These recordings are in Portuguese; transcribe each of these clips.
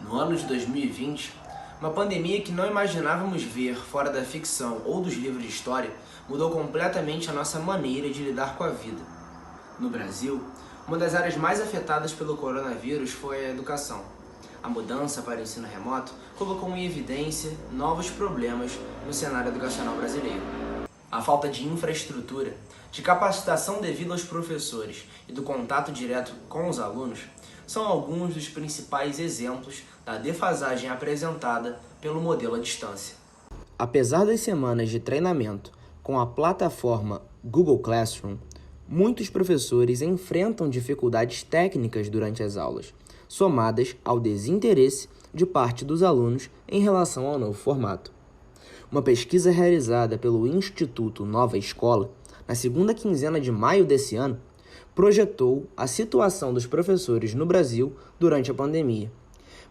No ano de 2020, uma pandemia que não imaginávamos ver fora da ficção ou dos livros de história mudou completamente a nossa maneira de lidar com a vida. No Brasil, uma das áreas mais afetadas pelo coronavírus foi a educação. A mudança para o ensino remoto colocou em evidência novos problemas no cenário educacional brasileiro. A falta de infraestrutura, de capacitação devida aos professores e do contato direto com os alunos são alguns dos principais exemplos da defasagem apresentada pelo modelo à distância. Apesar das semanas de treinamento com a plataforma Google Classroom, muitos professores enfrentam dificuldades técnicas durante as aulas, somadas ao desinteresse de parte dos alunos em relação ao novo formato. Uma pesquisa realizada pelo Instituto Nova Escola, na segunda quinzena de maio desse ano, projetou a situação dos professores no Brasil durante a pandemia.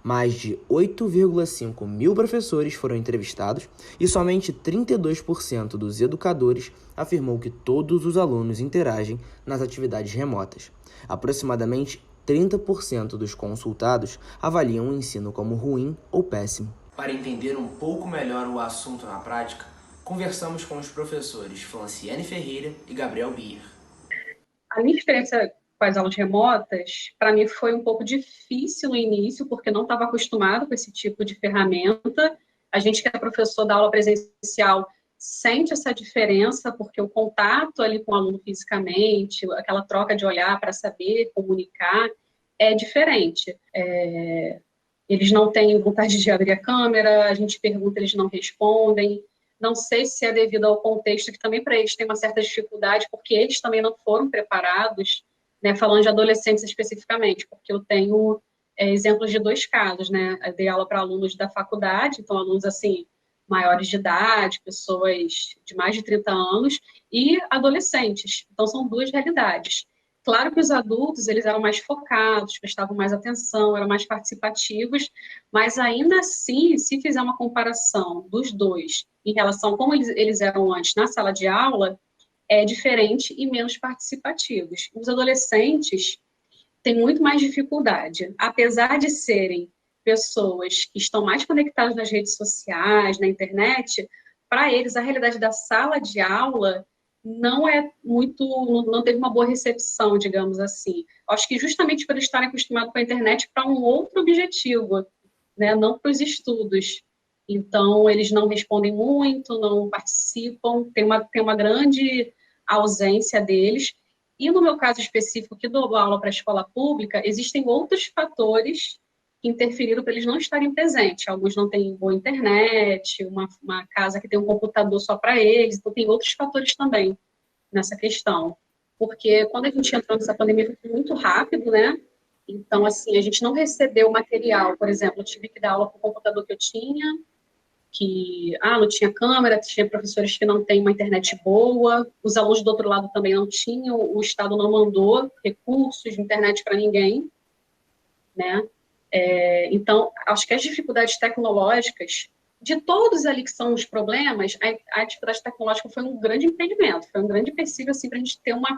Mais de 8,5 mil professores foram entrevistados e somente 32% dos educadores afirmou que todos os alunos interagem nas atividades remotas. Aproximadamente 30% dos consultados avaliam o ensino como ruim ou péssimo. Para entender um pouco melhor o assunto na prática, conversamos com os professores Franciane Ferreira e Gabriel Bier. A minha experiência com as aulas remotas, para mim foi um pouco difícil no início, porque não estava acostumado com esse tipo de ferramenta. A gente que é professor da aula presencial sente essa diferença, porque o contato ali com o aluno fisicamente, aquela troca de olhar para saber comunicar, é diferente. Eles não têm vontade de abrir a câmera, a gente pergunta, eles não respondem. Não sei se é devido ao contexto, que também para eles tem uma certa dificuldade, porque eles também não foram preparados, né, falando de adolescentes especificamente, porque eu tenho exemplos de dois casos, né? Eu dei aula para alunos da faculdade, então alunos assim, maiores de idade, pessoas de mais de 30 anos, e adolescentes. Então são duas realidades. Claro que os adultos, eles eram mais focados, prestavam mais atenção, eram mais participativos, mas ainda assim, se fizer uma comparação dos dois em relação a como eles eram antes na sala de aula, é diferente e menos participativos. Os adolescentes têm muito mais dificuldade, apesar de serem pessoas que estão mais conectadas nas redes sociais, na internet, para eles a realidade da sala de aula não é muito, não teve uma boa recepção, digamos assim. Acho que justamente por estarem acostumados com a internet para um outro objetivo, né, não para os estudos. Então, eles não respondem muito, não participam, tem uma grande ausência deles. E no meu caso específico, que dou aula para a escola pública, existem outros fatores que interferiram para eles não estarem presentes. Alguns não têm boa internet, uma casa que tem um computador só para eles, então tem outros fatores também nessa questão. Porque quando a gente entrou nessa pandemia foi muito rápido, né? Então, assim, a gente não recebeu material, por exemplo, eu tive que dar aula com o computador que eu tinha, que não tinha câmera, tinha professores que não têm uma internet boa, os alunos do outro lado também não tinham, o Estado não mandou recursos de internet para ninguém, né? Então, acho que as dificuldades tecnológicas, de todos ali que são os problemas, a dificuldade tecnológica foi um grande impedimento, foi um grande empecilho, assim, para a gente ter para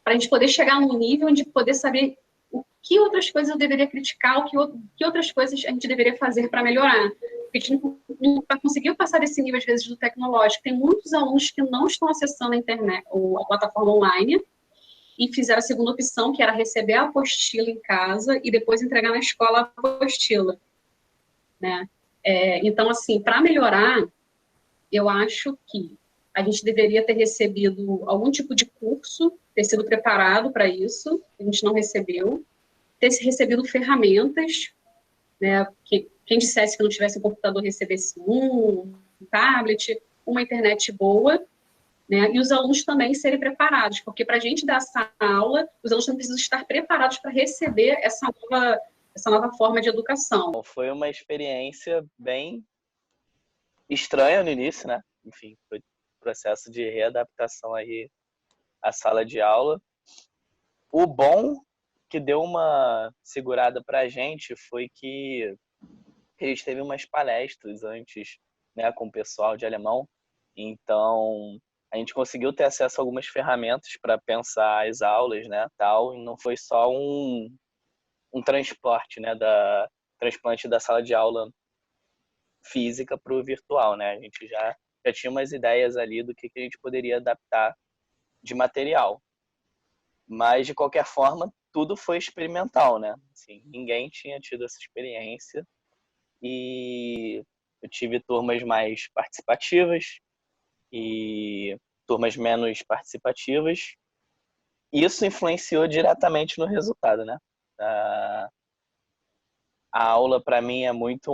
a gente poder chegar num nível de poder saber o que outras coisas eu deveria criticar, que outras coisas a gente deveria fazer para melhorar. Porque a gente não conseguiu passar desse nível, às vezes, do tecnológico. Tem muitos alunos que não estão acessando a internet, ou a plataforma online, e fizeram a segunda opção, que era receber a apostila em casa e depois entregar na escola a apostila, né? Então, assim, para melhorar, eu acho que a gente deveria ter recebido algum tipo de curso, ter sido preparado para isso, a gente não recebeu, ter recebido ferramentas, né? Quem dissesse que não tivesse um computador recebesse um tablet, uma internet boa, né? E os alunos também serem preparados, porque para a gente dar essa aula, os alunos também precisam estar preparados para receber essa nova forma de educação. Foi uma experiência bem estranha no início, né? Enfim, foi um processo de readaptação aí à sala de aula. O bom que deu uma segurada para a gente foi que a gente teve umas palestras antes, né, com o pessoal de alemão. Então, a gente conseguiu ter acesso a algumas ferramentas para pensar as aulas, né, tal, e não foi só um transporte, né, transplante da sala de aula física para o virtual, né? A gente já tinha umas ideias ali do que a gente poderia adaptar de material. Mas, de qualquer forma, tudo foi experimental, né? Assim, ninguém tinha tido essa experiência e eu tive turmas mais participativas e turmas menos participativas. E isso influenciou diretamente no resultado, né? A aula, para mim, é muito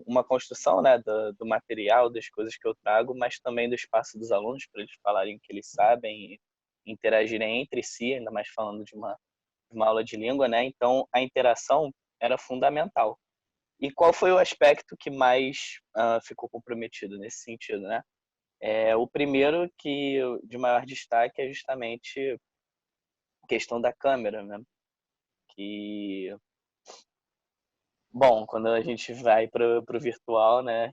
uma construção, né, do material, das coisas que eu trago, mas também do espaço dos alunos, para eles falarem o que eles sabem e interagirem entre si, ainda mais falando de uma aula de língua, né? Então, a interação era fundamental. E qual foi o aspecto que mais ficou comprometido nesse sentido, né? O primeiro que de maior destaque é justamente a questão da câmera, né? Que, bom, quando a gente vai para o virtual, né?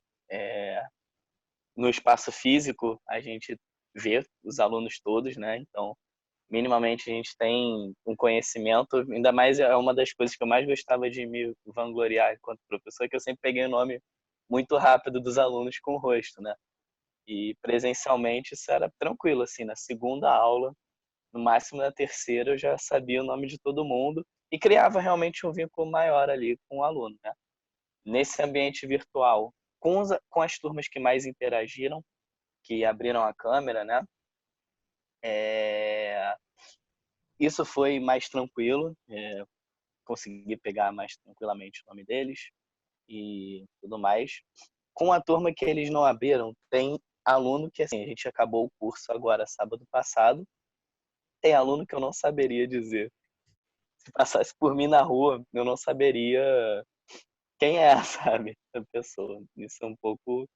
No espaço físico, a gente vê os alunos todos, né? Então, minimamente a gente tem um conhecimento, ainda mais é uma das coisas que eu mais gostava de me vangloriar enquanto professor, que eu sempre peguei o nome muito rápido dos alunos com o rosto, né? E presencialmente isso era tranquilo, assim, na segunda aula, no máximo na terceira eu já sabia o nome de todo mundo e criava realmente um vínculo maior ali com o aluno, né? Nesse ambiente virtual, com as turmas que mais interagiram, que abriram a câmera, né? Isso foi mais tranquilo, consegui pegar mais tranquilamente o nome deles e tudo mais. Com a turma que eles não abriram, tem aluno que, assim, a gente acabou o curso agora, sábado passado, tem aluno que eu não saberia dizer. Se passasse por mim na rua, eu não saberia quem é, sabe, a pessoa. Isso é um pouco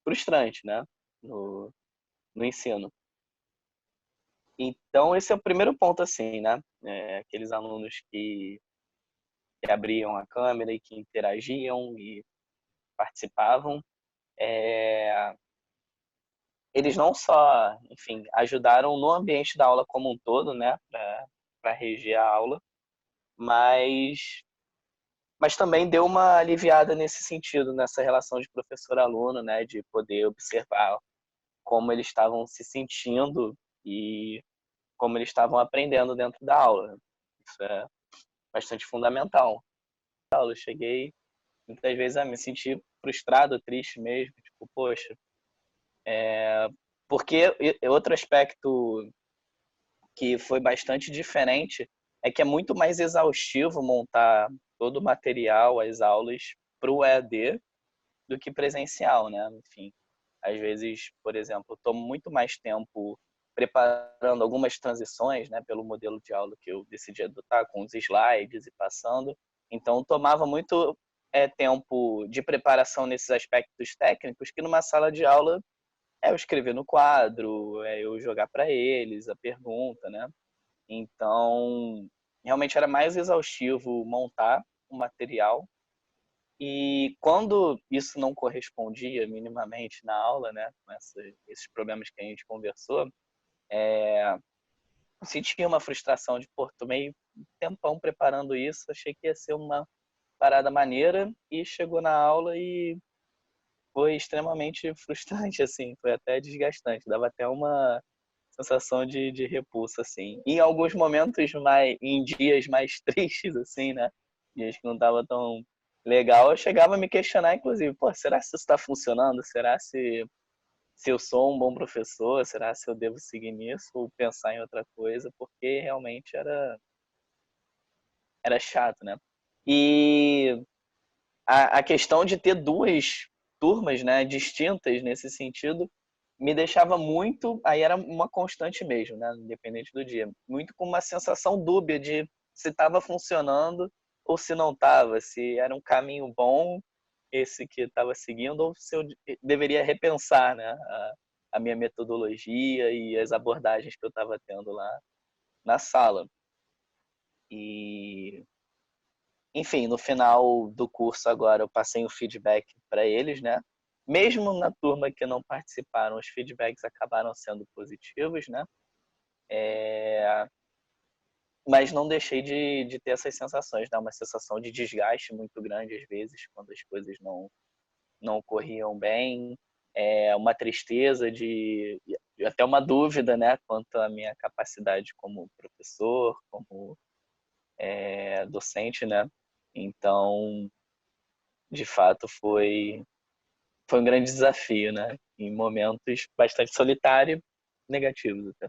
frustrante, né, no ensino. Então, esse é o primeiro ponto, assim, né, aqueles alunos que abriam a câmera e que interagiam e participavam, eles não só, enfim, ajudaram no ambiente da aula como um todo, né, para reger a aula, mas também deu uma aliviada nesse sentido, nessa relação de professor-aluno, né, de poder observar como eles estavam se sentindo e como eles estavam aprendendo dentro da aula. Isso é bastante fundamental. Eu cheguei muitas vezes a me sentir frustrado, triste mesmo, tipo, poxa, porque outro aspecto que foi bastante diferente é que é muito mais exaustivo montar todo o material, as aulas para o EAD do que presencial, né? Enfim, às vezes, por exemplo, eu tomo muito mais tempo preparando algumas transições, né, pelo modelo de aula que eu decidi adotar, com os slides e passando. Então, tomava muito tempo de preparação nesses aspectos técnicos que numa sala de aula eu escrever no quadro, eu jogar para eles a pergunta, né? Então, realmente era mais exaustivo montar o material. E quando isso não correspondia minimamente na aula, né, com esses problemas que a gente conversou, eu sentia uma frustração de, pô, tomei um tempão preparando isso, achei que ia ser uma parada maneira e chegou na aula e foi extremamente frustrante, assim, foi até desgastante, dava até uma sensação de repulsa, assim. Em alguns momentos, em dias mais tristes, assim, né? Dias que não tava tão legal, eu chegava a me questionar, inclusive, pô, será que isso está funcionando? Será se eu sou um bom professor? Será se eu devo seguir nisso ou pensar em outra coisa? Porque realmente era chato, né? E a questão de ter duas turmas, né, distintas nesse sentido, me deixava muito, aí era uma constante mesmo, né, independente do dia, muito com uma sensação dúbia de se estava funcionando ou se não estava, se era um caminho bom esse que estava seguindo ou se eu deveria repensar, né, a minha metodologia e as abordagens que eu estava tendo lá na sala. E enfim, no final do curso agora eu passei o feedback para eles, né? Mesmo na turma que não participaram, os feedbacks acabaram sendo positivos, né? mas não deixei de ter essas sensações, né? Uma sensação de desgaste muito grande às vezes, quando as coisas não corriam bem, uma tristeza e até uma dúvida, né, quanto à minha capacidade como professor, como docente, né? Então, de fato, foi um grande desafio, né? Em momentos bastante solitários, negativos até.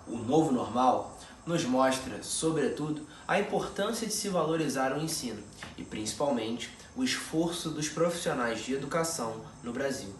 O novo normal nos mostra, sobretudo, a importância de se valorizar o ensino e, principalmente, o esforço dos profissionais de educação no Brasil.